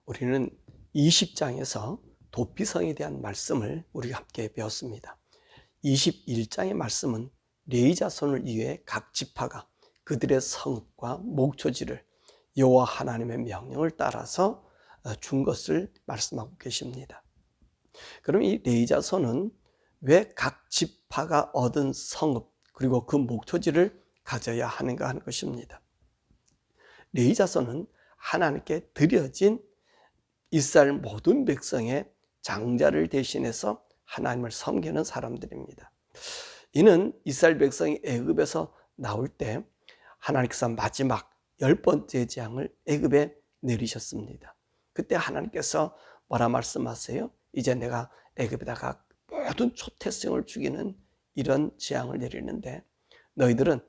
우리는 20장에서 도피성에 대한 말씀을 우리가 함께 배웠습니다. 21장의 말씀은 레위 자손을 위해 각 지파가 그들의 성읍과 목초지를 여호와 하나님의 명령을 따라서 준 것을 말씀하고 계십니다. 그럼 이 레위 자손은 왜 각 지파가 얻은 성읍 그리고 그 목초지를 가져야 하는가 하는 것입니다. 레위 자손은 하나님께 드려진 이스라엘 모든 백성의 장자를 대신해서 하나님을 섬기는 사람들입니다. 이는 이스라엘 백성이 애굽에서 나올 때 하나님께서 마지막 10번째 재앙을 애굽에 내리셨습니다. 그때 하나님께서 뭐라 말씀하세요? 이제 내가 애굽에다가 모든 초태생을 죽이는 이런 재앙을 내리는데 너희들은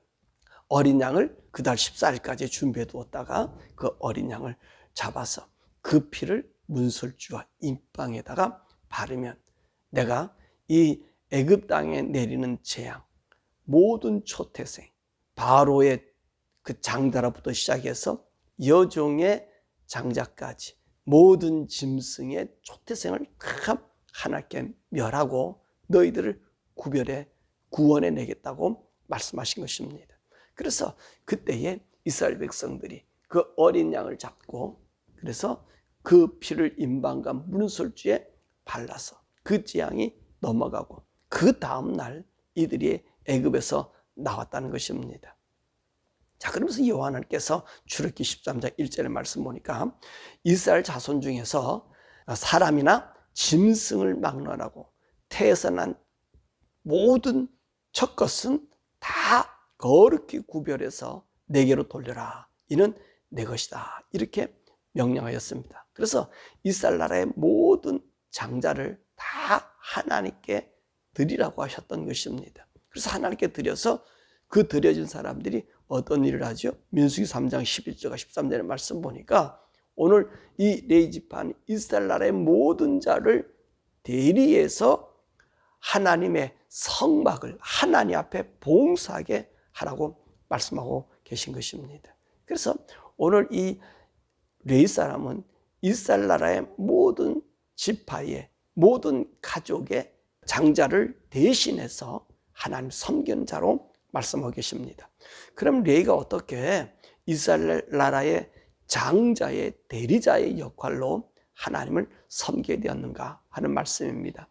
어린 양을 그달 14일까지 준비해 두었다가 그 어린 양을 잡아서 그 피를 문설주와 임방에다가 바르면 내가 이 애굽 땅에 내리는 재앙, 모든 초태생, 바로의 그 장자로부터 시작해서 여종의 장자까지 모든 짐승의 초태생을 다 하나님께 멸하고 너희들을 구원해 내겠다고 말씀하신 것입니다. 그래서 그때에 이스라엘 백성들이 그 어린 양을 잡고 그래서 그 피를 임방과 문설주에 발라서 그 재앙이 넘어가고 그 다음 날 이들이 애굽에서 나왔다는 것입니다. 자, 그러면서 여호와 하나님께서 출애굽기 13장 1절의 말씀 보니까 이스라엘 자손 중에서 사람이나 짐승을 막론하고 태에서 난 모든 첫것은 다 거룩히 구별해서 내게로 돌려라. 이는 내 것이다. 이렇게 명령하였습니다. 그래서 이스라엘 나라의 모든 장자를 다 하나님께 드리라고 하셨던 것입니다. 그래서 하나님께 드려서 그 드려진 사람들이 어떤 일을 하죠? 민수기 3장 11절과 13절의 말씀 보니까 오늘 이 레위 지파는 이스라엘 나라의 모든 자를 대리해서 하나님의 성막을 하나님 앞에 봉사하게 하라고 말씀하고 계신 것입니다. 그래서 오늘 이 레위 사람은 이스라엘 나라의 모든 지파의 모든 가족의 장자를 대신해서 하나님 섬기는 자로 말씀하고 계십니다. 그럼 레위가 어떻게 이스라엘 나라의 장자의 대리자의 역할로 하나님을 섬기게 되었는가 하는 말씀입니다.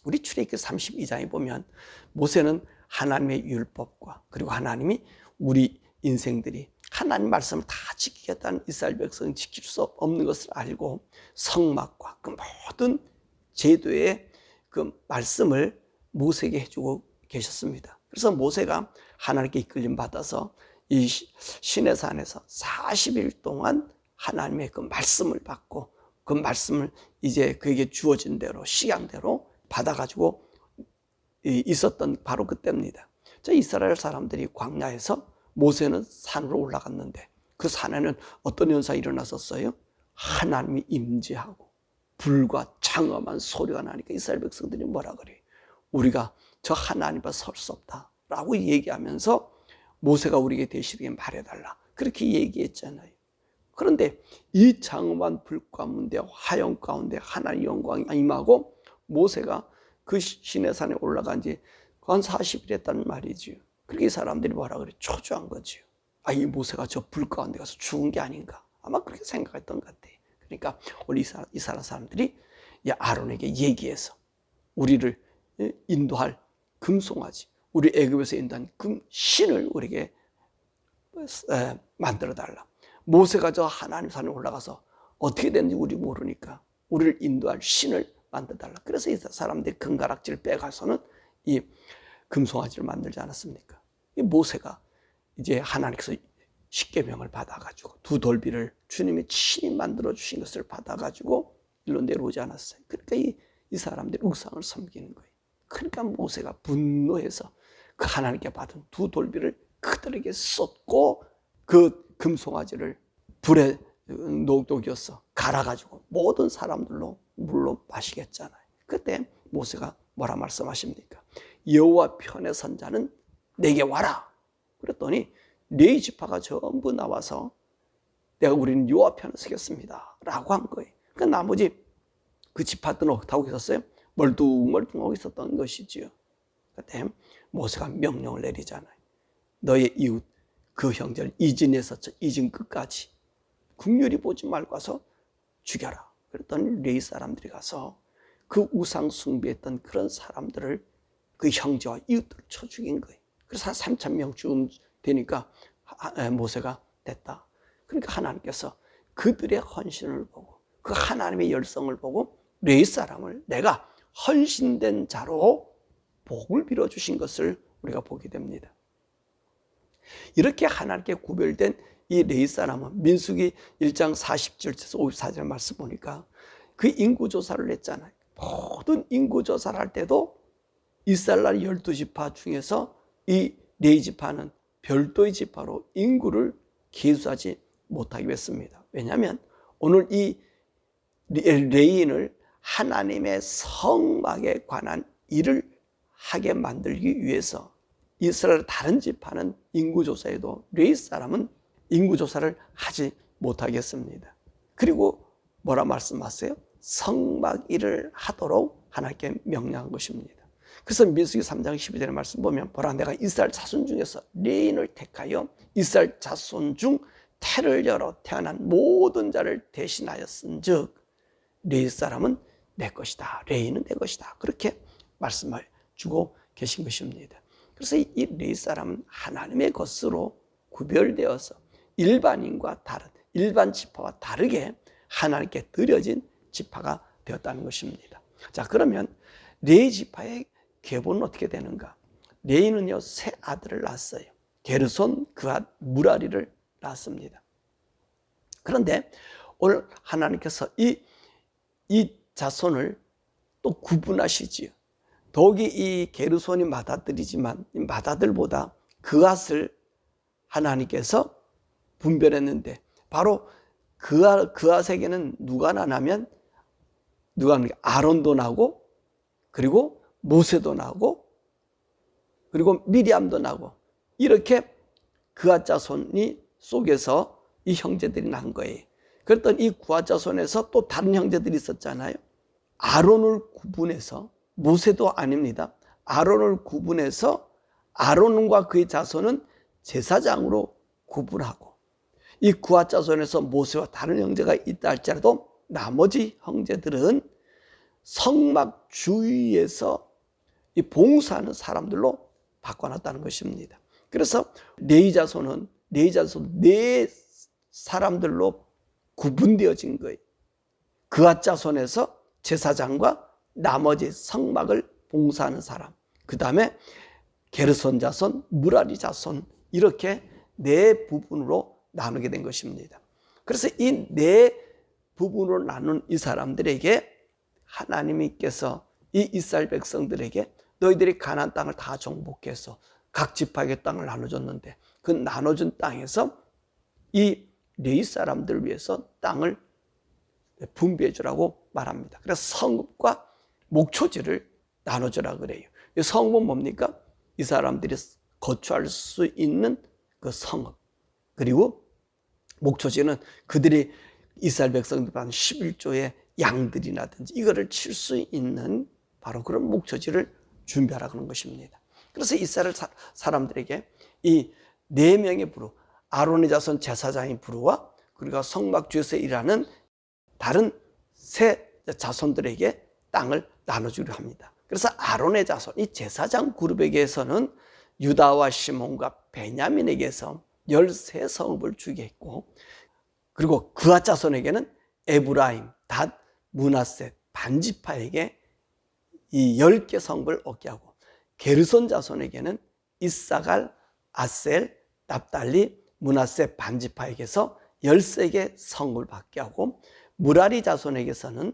우리 출애굽기 32장에 보면 모세는 하나님의 율법과 그리고 하나님이 우리 인생들이 하나님 말씀을 다 지키겠다는 이스라엘 백성이 지킬 수 없는 것을 알고 성막과 그 모든 제도의 그 말씀을 모세에게 해주고 계셨습니다. 그래서 모세가 하나님께 이끌림 받아서 이 시내산에서 40일 동안 하나님의 그 말씀을 받고 그 말씀을 이제 그에게 주어진 대로 시간대로 받아가지고 있었던 바로 그때입니다. 저 이스라엘 사람들이 광야에서 모세는 산으로 올라갔는데 그 산에는 어떤 현상이 일어났었어요? 하나님이 임재하고 불과 장엄한 소리가 나니까 이스라엘 백성들이 뭐라 그래요? 우리가 저 하나님 앞에 설 수 없다라고 얘기하면서 모세가 우리에게 대신하게 말해달라 그렇게 얘기했잖아요. 그런데 이 장엄한 불 가운데 화영 가운데 하나님의 영광이 임하고 모세가 그 시내산에 올라간 지 한 40일 했다는 말이지요. 그렇게 사람들이 뭐라 그래? 초조한 거지요. 이 모세가 저 불 가운데 가서 죽은 게 아닌가? 아마 그렇게 생각했던 것 같아요. 그러니까 우리 이스라엘 사람들이 아론에게 얘기해서 우리를 인도할 금송아지, 우리 애굽에서 인도한 신을 우리에게 만들어 달라. 모세가 저 하나님 산에 올라가서 어떻게 됐는지 우리 모르니까 우리를 인도할 신을 만들어 달라. 그래서 이 사람들이 금가락지를 빼가서는 이 금송아지를 만들지 않았습니까? 이 모세가 이제 하나님께서 십계명을 받아가지고 두 돌비를 주님이 친히 만들어 주신 것을 받아가지고 일로 내려오지 않았어요. 그러니까 이 사람들이 우상을 섬기는 거예요. 그러니까 모세가 분노해서 그 하나님께 받은 두 돌비를 그들에게 쏟고 그 금송아지를 불에 녹여서 갈아가지고 모든 사람들로 물로 마시겠잖아요. 그때 모세가 뭐라 말씀하십니까? 여호와 편에 선 자는 내게 와라. 그랬더니 레위 지파가 전부 나와서 내가 우리는 여호와 편에 서겠습니다 라고 한 거예요. 그러니까 나머지 그 지파들은 어떻게 있었어요? 멀뚱멀뚱하고 있었던 것이지요. 그때 모세가 명령을 내리잖아요. 너의 이웃 그 형제를 이진에서 이진 끝까지 국률이 보지 말고 가서 죽여라. 그랬더니 레위 사람들이 가서 그 우상 숭배했던 그런 사람들을 그 형제와 이웃들을 쳐 죽인 거예요. 그래서 한 3,000명 죽음 되니까 모세가 됐다. 그러니까 하나님께서 그들의 헌신을 보고 그 하나님의 열성을 보고 레위 사람을 내가 헌신된 자로 복을 빌어주신 것을 우리가 보게 됩니다. 이렇게 하나님께 구별된 이 레위 사람은 민수기 1장 40절에서 54절 말씀 보니까 그 인구조사를 했잖아요. 모든 인구조사를 할 때도 이스라엘 나라 12지파 중에서 이 레위 지파는 별도의 지파로 인구를 계수하지 못하기로 했습니다. 왜냐하면 오늘 이 레위인을 하나님의 성막에 관한 일을 하게 만들기 위해서 이스라엘 다른 지파는 인구조사에도 레위 사람은 인구조사를 하지 못하겠습니다. 그리고 뭐라 말씀하세요? 성막 일을 하도록 하나님께 명령한 것입니다. 그래서 민수기 3장 12절의 말씀 보면 보라 내가 이스라엘 자손 중에서 레위인을 택하여 이스라엘 자손 중 태를 열어 태어난 모든 자를 대신하였은즉 레위 사람은 내 것이다. 레위는 내 것이다. 그렇게 말씀을 주고 계신 것입니다. 그래서 이 레위 사람은 하나님의 것으로 구별되어서 일반인과 다른 일반 지파와 다르게 하나님께 드려진 지파가 되었다는 것입니다. 자, 그러면 레위 지파의 계보는 어떻게 되는가? 레위는요 세 아들을 낳았어요. 게르손, 그앗, 무라리를 낳았습니다. 그런데 오늘 하나님께서 이 자손을 또 구분하시지요. 더욱이 이 게르손이 맏아들이지만 이 맏아들보다 그앗을 하나님께서 분별했는데 바로 그앗에게는 누가 나냐면 아론도 나고 그리고 모세도 나고 그리고 미리암도 나고 이렇게 그앗 자손이 속에서 이 형제들이 난 거예요. 그랬더니 이 그앗 자손에서 또 다른 형제들이 있었잖아요. 아론을 구분해서 모세도 아닙니다. 아론을 구분해서 아론과 그의 자손은 제사장으로 구분하고 이 그앗 자손에서 모세와 다른 형제가 있다 할지라도 나머지 형제들은 성막 주위에서 이 봉사하는 사람들로 바꿔놨다는 것입니다. 그래서 레위 자손은 네 사람들로 구분되어진 거예요. 그앗 자손에서 제사장과 나머지 성막을 봉사하는 사람, 그 다음에 게르손 자손, 무라리 자손 이렇게 네 부분으로 나누게 된 것입니다. 그래서 이 네 부분으로 나눈 이 사람들에게 하나님께서 이 이스라엘 백성들에게 너희들이 가나안 땅을 다 정복해서 각 지파에게 땅을 나눠줬는데 그 나눠준 땅에서 이 레위 사람들을 위해서 땅을 분배해 주라고 말합니다. 그래서 성읍과 목초지를 나눠주라 그래요. 이 성읍은 뭡니까? 이 사람들이 거주할 수 있는 그 성읍. 그리고 목초지는 그들이 이스라엘 백성들 받은 11조의 양들이라든지 이거를 칠 수 있는 바로 그런 목초지를 준비하라 그런 것입니다. 그래서 이스라엘 사람들에게 이 네 명의 부르, 아론의 자손 제사장의 부르와 그리고 성막 주에서 일하는 다른 세 자손들에게 땅을 나눠주려 합니다. 그래서 아론의 자손, 이 제사장 그룹에게서는 유다와 시몬과 베냐민에게서 13성읍을 주게 했고 그리고 그앗 자손에게는 에브라임, 닷, 므낫세, 반지파에게 이 10개 성읍을 얻게 하고 게르손 자손에게는 이사갈, 아셀, 납달리, 므낫세, 반지파에게서 13개 성읍을 받게 하고 무라리 자손에게서는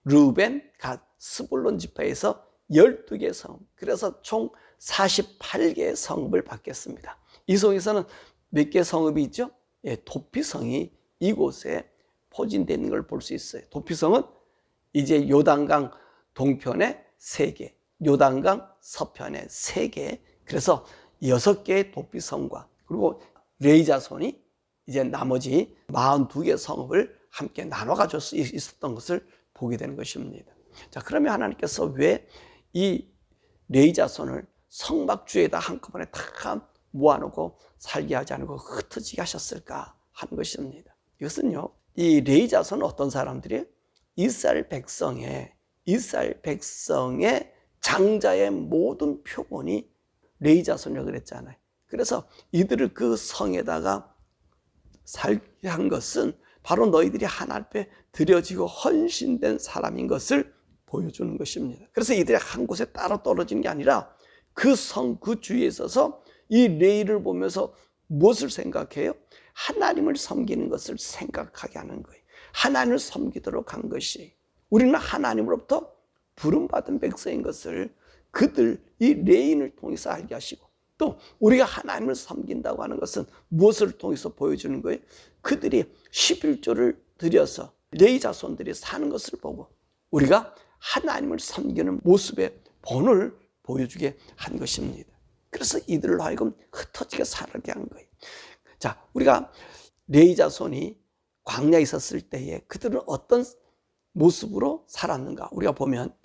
르우벤, 갓, 스불론 지파에서 12개 성읍, 그래서 총 48개의 성읍을 받겠습니다. 이 성에서는 몇 개 성읍이 있죠? 예, 도피성이 이곳에 포진되어 있는 걸 볼 수 있어요. 도피성은 이제 요단강 동편에 3개, 요단강 서편에 3개, 그래서 6개의 도피성과 그리고 레위 자손이 이제 나머지 42개 성읍을 함께 나눠 가질 수 있었던 것을 보게 되는 것입니다. 자, 그러면 하나님께서 왜 이 레위 자손을 성막주에다 한꺼번에 다 모아놓고 살게 하지 않고 흩어지게 하셨을까 하는 것입니다. 이것은요, 이 레위 자손은 어떤 사람들이 이스라엘 백성의 장자의 모든 표본이 레위 자손이라고 그랬잖아요. 그래서 이들을 그 성에다가 살게 한 것은 바로 너희들이 하나님 앞에 드려지고 헌신된 사람인 것을 보여주는 것입니다. 그래서 이들이 한 곳에 따로 떨어진 게 아니라 그 성, 그 주위에 있어서 이 레위를 보면서 무엇을 생각해요? 하나님을 섬기는 것을 생각하게 하는 거예요. 하나님을 섬기도록 한 것이, 우리는 하나님으로부터 부름받은 백성인 것을 그들, 이 레위인을 통해서 알게 하시고, 또 우리가 하나님을 섬긴다고 하는 것은 무엇을 통해서 보여주는 거예요? 그들이 11조를 들여서 레위 자손들이 사는 것을 보고 우리가 하나님을 섬기는 모습의 본을 보여주게 한 것입니다. 그래서 이들로 하여금 흩어지게 살게 한 거예요. 자, 우리가 레위 자손이 광야에 있었을 때에 그들은 어떤 모습으로 살았는가? 우리가 보면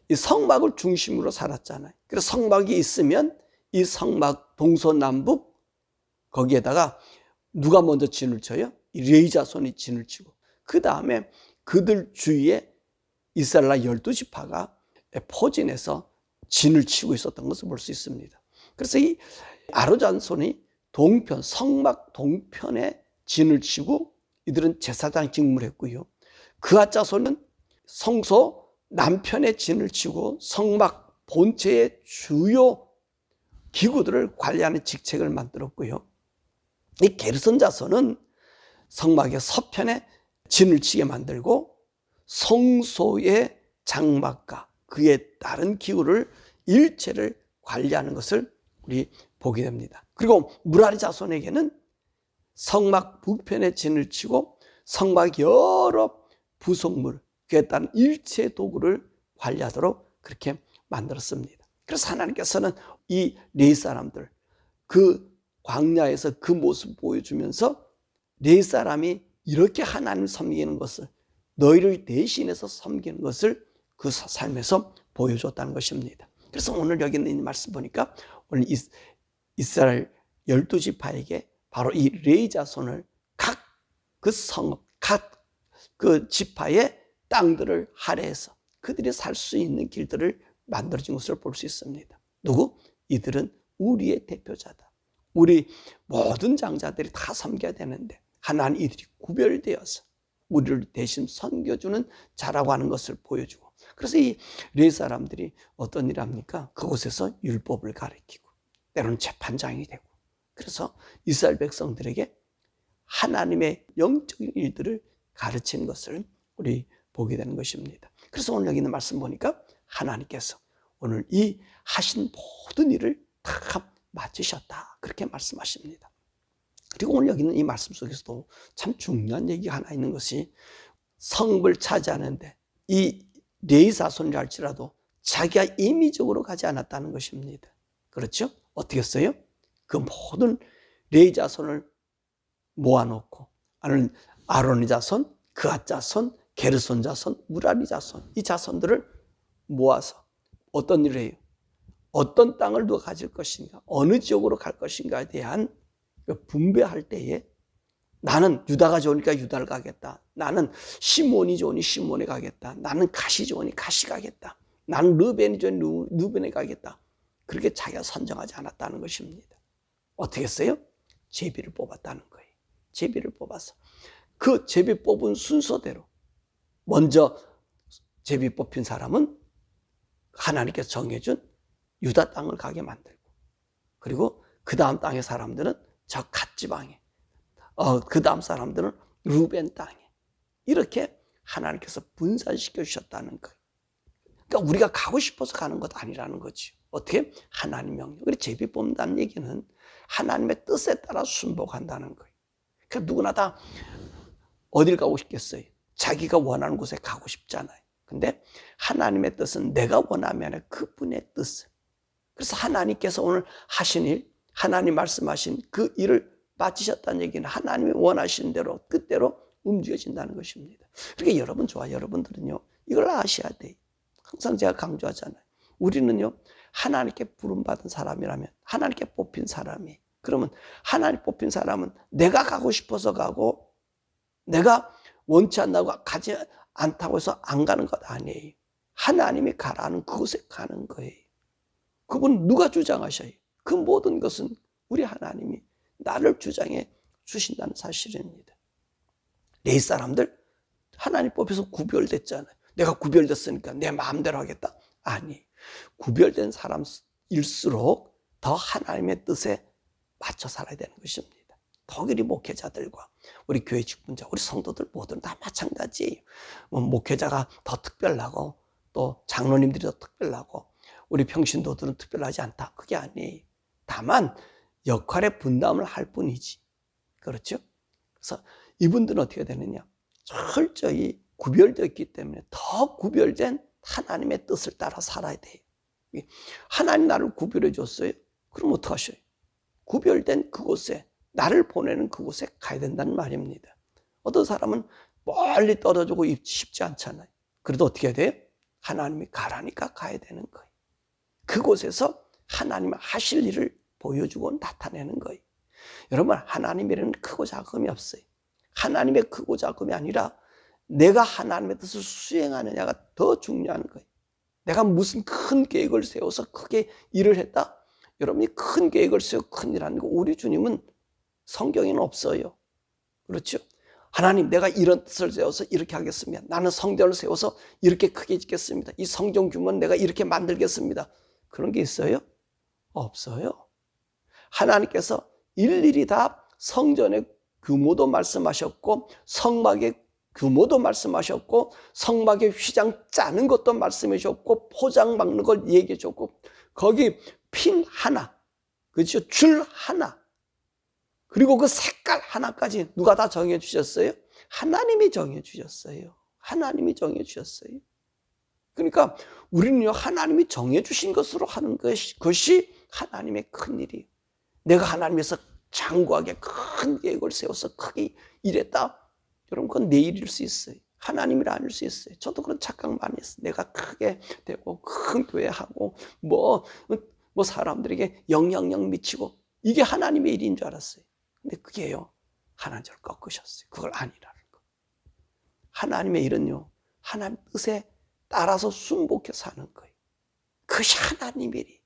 이 성막을 중심으로 살았잖아요. 그래서 성막이 있으면 이 성막 동서남북 거기에다가 누가 먼저 진을 쳐요? 이 레위 자손이 진을 치고, 그 다음에 그들 주위에 이스라엘 12지파가 포진해서 진을 치고 있었던 것을 볼 수 있습니다. 그래서 이 아론 자손이 동편, 성막 동편에 진을 치고 이들은 제사장 직무를 했고요. 그앗 자손은 성소 남편에 진을 치고 성막 본체의 주요 기구들을 관리하는 직책을 만들었고요. 이 게르손 자손은 성막의 서편에 진을 치게 만들고 성소의 장막과 그에 따른 기구를 일체를 관리하는 것을 우리 보게 됩니다. 그리고 무라리 자손에게는 성막 북편에 진을 치고 성막 여러 부속물, 그에 따른 일체 도구를 관리하도록 그렇게 만들었습니다. 그래서 하나님께서는 이 레위 사람들, 그 광야에서 그 모습을 보여주면서 레위 사람이 이렇게 하나님을 섬기는 것을, 너희를 대신해서 섬기는 것을 그 삶에서 보여줬다는 것입니다. 그래서 오늘 여기 있는 이 말씀 보니까 오늘 이스라엘 12지파에게 바로 이 레위 자손을 각 그 성읍, 각 그 지파의 땅들을 할애해서 그들이 살 수 있는 길들을 만들어진 것을 볼 수 있습니다. 누구? 이들은 우리의 대표자다. 우리 모든 장자들이 다 섬겨야 되는데 하나님 이들이 구별되어서 우리를 대신 섬겨주는 자라고 하는 것을 보여주고, 그래서 이 레위 사람들이 어떤 일을 합니까? 그곳에서 율법을 가르치고 때로는 재판장이 되고, 그래서 이스라엘 백성들에게 하나님의 영적인 일들을 가르치는 것을 우리 보게 되는 것입니다. 그래서 오늘 여기 있는 말씀 보니까 하나님께서 오늘 이 하신 모든 일을 다 마치셨다, 그렇게 말씀하십니다. 그리고 오늘 여기 있는 이 말씀 속에서도 참 중요한 얘기가 하나 있는 것이, 성읍을 차지하는데 이 레위 자손이라 할지라도 자기가 임의적으로 가지 않았다는 것입니다. 그렇죠? 어떻게 했어요? 그 모든 레위 자손을 모아놓고, 아론의 자손, 그앗 자손, 게르손 자손, 무라리 자손, 이 자손들을 모아서 어떤 일을 해요? 어떤 땅을 누가 가질 것인가, 어느 지역으로 갈 것인가에 대한 분배할 때에, 나는 유다가 좋으니까 유다를 가겠다, 나는 시몬이 좋으니 시몬에 가겠다, 나는 갓이 좋으니 갓이 가겠다, 나는 르벤이 좋으니 르벤에 가겠다, 그렇게 자기가 선정하지 않았다는 것입니다. 어떻게 했어요? 제비를 뽑았다는 거예요. 제비를 뽑아서 그 제비 뽑은 순서대로 먼저 제비 뽑힌 사람은 하나님께서 정해준 유다 땅을 가게 만들고, 그리고 그 다음 땅의 사람들은 저 갓 지방에, 그 다음 사람들은 루벤 땅에, 이렇게 하나님께서 분산시켜 주셨다는 거예요. 그러니까 우리가 가고 싶어서 가는 것 아니라는 거지. 어떻게? 하나님 명령. 그래서 제비 뽑는다는 얘기는 하나님의 뜻에 따라 순복한다는 거예요. 그러니까 누구나 다 어딜 가고 싶겠어요? 자기가 원하는 곳에 가고 싶잖아요. 근데 하나님의 뜻은 내가 원하면 그분의 뜻을. 그래서 하나님께서 오늘 하신 일, 하나님 말씀하신 그 일을 빠지셨다는 얘기는 하나님이 원하시는 대로 뜻대로 움직여진다는 것입니다. 그러니까 여러분 여러분들은요 이걸 아셔야 돼요. 항상 제가 강조하잖아요. 우리는요 하나님께 부름받은 사람이라면, 하나님께 뽑힌 사람이, 그러면 하나님 뽑힌 사람은 내가 가고 싶어서 가고 내가 원치 않다고 가지 않다고 해서 안 가는 것 아니에요. 하나님이 가라는 그곳에 가는 거예요. 그분 누가 주장하셔요? 그 모든 것은 우리 하나님이 나를 주장해 주신다는 사실입니다. 레위 사람들 하나님 뽑혀서 구별됐잖아요. 내가 구별됐으니까 내 마음대로 하겠다? 아니, 구별된 사람일수록 더 하나님의 뜻에 맞춰 살아야 되는 것입니다. 더그리 목회자들과 우리 교회 직분자, 우리 성도들 모두는 다 마찬가지예요. 목회자가 더 특별하고 또 장로님들이 더 특별하고 우리 평신도들은 특별하지 않다. 그게 아니에요. 다만 역할의 분담을 할 뿐이지. 그렇죠? 그래서 이분들은 어떻게 되느냐? 철저히 구별되어 있기 때문에 더 구별된 하나님의 뜻을 따라 살아야 돼요. 하나님 나를 구별해 줬어요. 그럼 어떡하셔요? 구별된 그곳에, 나를 보내는 그곳에 가야 된다는 말입니다. 어떤 사람은 멀리 떨어지고 쉽지 않잖아요. 그래도 어떻게 해야 돼요? 하나님이 가라니까 가야 되는 거예요. 그곳에서 하나님 하실 일을 보여주고 나타내는 거예요. 여러분, 하나님이라는 크고 작음이 없어요. 하나님의 크고 작음이 아니라 내가 하나님의 뜻을 수행하느냐가 더 중요한 거예요. 내가 무슨 큰 계획을 세워서 크게 일을 했다? 여러분이 큰 계획을 세워 큰 일 하는 거, 우리 주님은 성경에는 없어요. 그렇죠? 하나님, 내가 이런 뜻을 세워서 이렇게 하겠습니다. 나는 성전을 세워서 이렇게 크게 짓겠습니다. 이 성전 규모는 내가 이렇게 만들겠습니다. 그런 게 있어요? 없어요. 하나님께서 일일이 다 성전의 규모도 말씀하셨고 성막의 규모도 말씀하셨고 성막의 휘장 짜는 것도 말씀해 주셨고 포장 막는 걸 얘기해 줬고 거기 핀 하나, 그렇죠? 줄 하나, 그리고 그 색깔 하나까지 누가 다 정해 주셨어요? 하나님이 정해 주셨어요. 하나님이 정해 주셨어요. 그러니까 우리는요 하나님이 정해 주신 것으로 하는 것이 하나님의 큰일이에요. 내가 하나님에서 장구하게 큰 계획을 세워서 크게 일했다. 여러분 그건 내 일일 수 있어요. 하나님이라 아닐 수 있어요. 저도 그런 착각 많이 했어요. 내가 크게 되고 큰 교회하고 뭐 사람들에게 영향력 미치고 이게 하나님의 일인 줄 알았어요. 근데 그게요 하나님 저를 꺾으셨어요. 그걸 아니라는 거. 하나님의 일은요 하나님 뜻에 따라서 순복해 사는 거예요. 그것이 하나님의 일이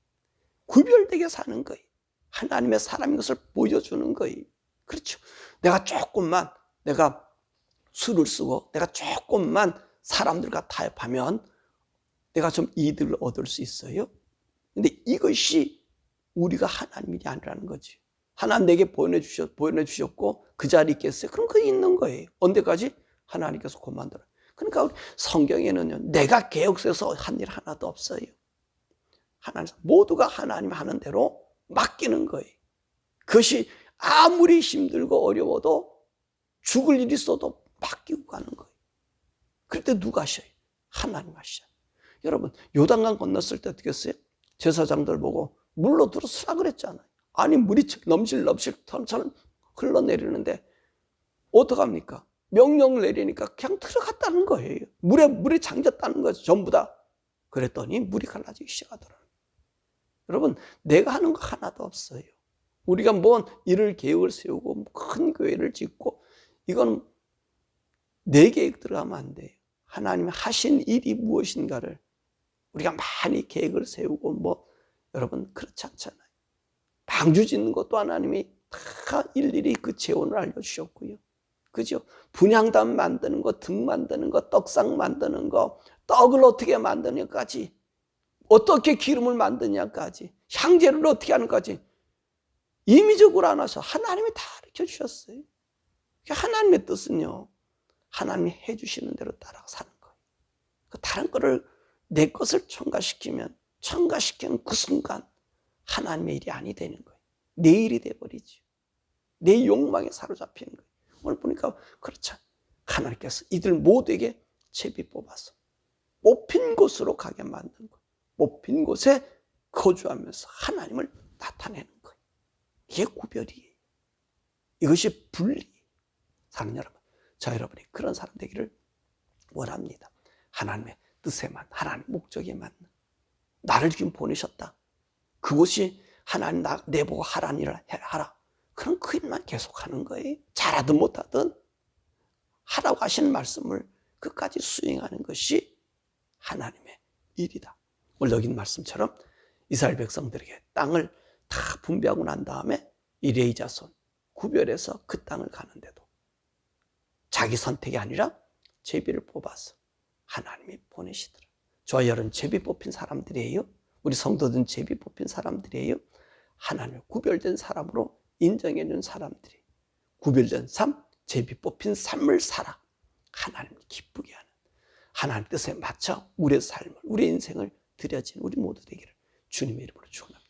구별되게 사는 거예요. 하나님의 사람인 것을 보여주는 거예요. 그렇죠. 내가 조금만 내가 수를 쓰고 내가 조금만 사람들과 타협하면 내가 좀 이득을 얻을 수 있어요. 근데 이것이 우리가 하나님 일이 아니라는 거지. 하나님 내게 보내주셨고 그 자리에 있겠어요. 그럼 그게 있는 거예요. 언제까지? 하나님께서 곧 만들어. 그러니까 우리 성경에는요 내가 계획 세워서 한 일 하나도 없어요. 하나님 모두가 하나님 하는 대로 맡기는 거예요. 그것이 아무리 힘들고 어려워도 죽을 일이 있어도 맡기고 가는 거예요. 그럴 때 누가 하셔요? 하나님 하셔요. 여러분 요단강 건넜을 때 어떻게 했어요? 제사장들 보고 물로 들어서라 그랬잖아요. 아니 물이 넘실넘실 털처럼 흘러내리는데 어떡합니까? 명령을 내리니까 그냥 들어갔다는 거예요. 물에 잠겼다는 거죠. 전부 다. 그랬더니 물이 갈라지기 시작하더라고요. 여러분 내가 하는 거 하나도 없어요. 우리가 뭔 일을 계획을 세우고 큰 교회를 짓고 이건 내 계획 들어가면 안 돼요. 하나님이 하신 일이 무엇인가를 우리가 많이 계획을 세우고 여러분 그렇지 않잖아요. 방주 짓는 것도 하나님이 다 일일이 그 재원을 알려주셨고요. 그죠? 분향단 만드는 거, 등 만드는 거, 떡상 만드는 거, 떡을 어떻게 만드냐까지, 어떻게 기름을 만드냐까지, 향제를 어떻게 하는까지 임의적으로 안 하셔. 하나님이 다 가르쳐 주셨어요. 하나님의 뜻은요, 하나님이 해주시는 대로 따라 사는 거예요. 다른 거를 내 것을 첨가시키는 그 순간 하나님의 일이 아니 되는 거예요. 내 일이 돼버리죠. 내 욕망에 사로잡히는 거예요. 오늘 보니까 그렇죠. 하나님께서 이들 모두에게 제비 뽑아서 뽑힌 곳으로 가게 만든 거예요. 뽑힌 곳에 거주하면서 하나님을 나타내는 거예요. 이게 구별이에요. 이것이 분리. 사랑하는 여러분, 저 여러분이 그런 사람 되기를 원합니다. 하나님의 뜻에 맞는, 하나님의 목적에 맞는, 나를 지금 보내셨다. 그것이 하나님 내보고 하라는 일을 하라. 그럼 그 일만 계속하는 거예요. 잘하든 못하든 하라고 하시는 말씀을 끝까지 수행하는 것이 하나님의 일이다. 오늘 여기 있는 말씀처럼 이스라엘 백성들에게 땅을 다 분배하고 난 다음에 이 레위 자손 구별해서 그 땅을 가는데도 자기 선택이 아니라 제비를 뽑아서 하나님이 보내시더라. 저와 여러분 제비 뽑힌 사람들이에요. 우리 성도들은 제비 뽑힌 사람들이에요. 하나님 구별된 사람으로 인정해 준 사람들이 구별된 삶, 제비 뽑힌 삶을 살아 하나님을 기쁘게 하는, 하나님 뜻에 맞춰 우리의 삶을, 우리의 인생을 드려진 우리 모두 되기를 주님의 이름으로 축원합니다.